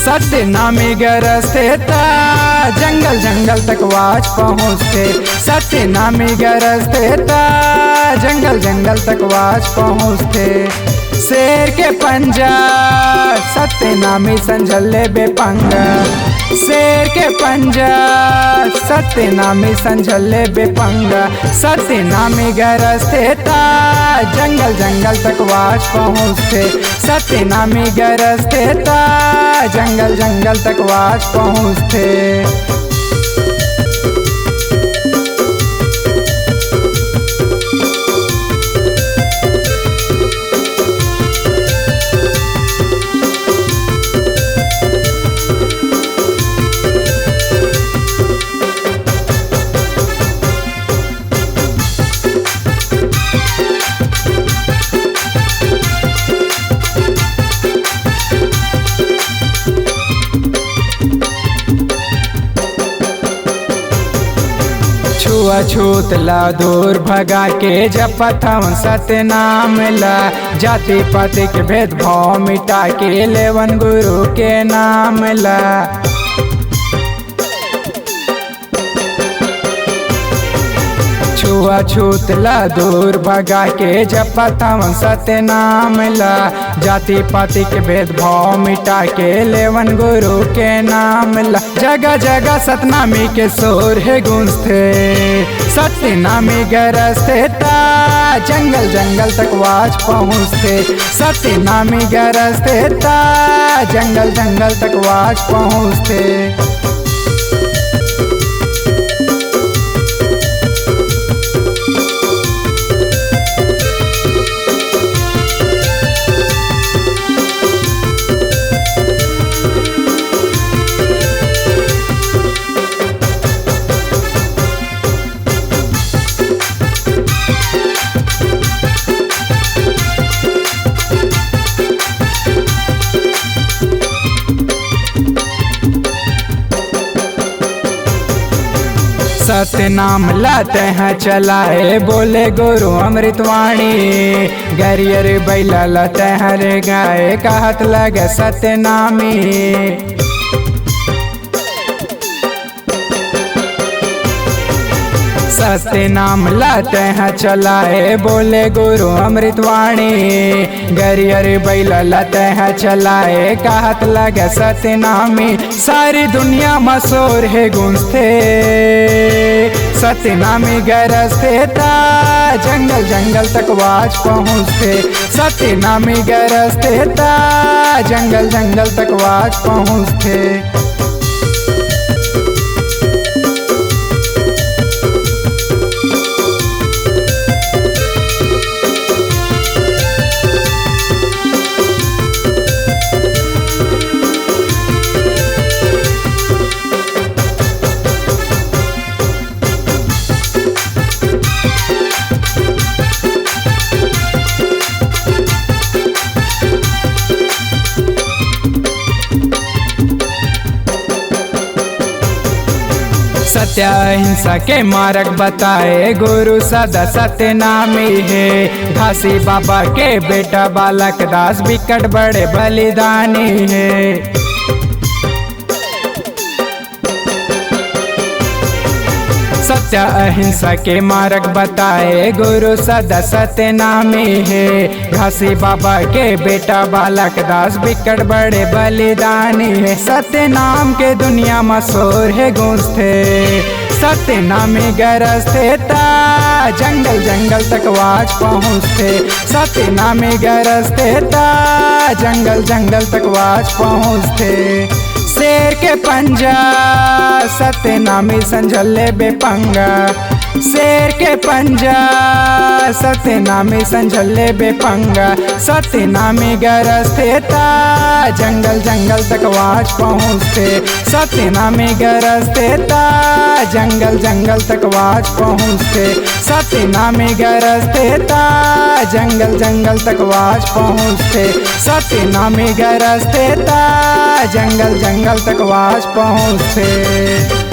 सत्य नामी गरजते ता जंगल जंगल तक वाच पहुँचते। सत्य नामी गरजते ता जंगल जंगल तक वाच पहुँचते। शेर के पंजा सत्य नामी संझले बेपंगा। शेर के पंजा सत्य नामी संझले बेपंगा। सत्य नामी गरजते ता जंगल जंगल तक वाच पहुँचते। सत्य नामी गरजते ता जंगल जंगल तक वाच पहुँचते। छूत ला दूर भगा के जपत हम सत्य नाम ला। जाति पाति के भेदभाव मिटा के लेवन गुरु के नाम ला। छूत ला दूर भगा के जपत हम सत्य नाम ला। जाति पाति के भेदभाव मिटा के लेवन गुरु के नाम ला। जगह जगह सतनामी के शोर है गूंजते। सत्य नामी गरजते ता जंगल जंगल तक वाच पहुँचते। सत्य नामी गरजते ता जंगल जंगल तक वाच पहुँचते। सत्य नाम लाते हैं चलाए बोले गुरु अमृतवाणी। गरियर बैला लाते हैं रे गाय कहत लगे सत्य नामी। सत्य नाम लाते हैं चलाए बोले गुरु अमृतवाणी। गरियर बैला लाते हैं चलाए कहत लगे सत्य नामी। सारी दुनिया मशहूर है गूंजते। सत्य नामी गरजते ता जंगल जंगल तक वाच पहुँचते। सत्य नामी गरजते ता जंगल जंगल तक वाच पहुँचते। सत्य अहिंसा के मार्ग बताए गुरु सदा सत्य नामी है। घासी बाबा के बेटा बालक दास बिकट बड़े बलिदानी है। सत्य अहिंसा के मार्ग बताए गुरु सदा सत्य नामी है। घासी बाबा के बेटा बालक दास बिकट बड़े बलिदानी है। सत्य नाम के दुनिया मशहूर है गूंजते। सत्य नामी गरजते ता जंगल जंगल तक वाच पहुँचते। सत्य नामी गरजते ता जंगल जंगल तक वाच पहुँचते। शेर के पंजा सत्य नामी संझले बेपंगा। शेर के पंजा सत्य नामी संझले बेपंगा। सत्य नामी गरजते ता जंगल जंगल तक वाच पहुँचते। सत्य नामी गरजते ता जंगल जंगल तक वाच पहुँचते। सत्य नामी गरजते ता जंगल जंगल तक वाच पहुँचते। सत्य नामी गरजते ता जंगल जंगल तक वाच पहुँचते।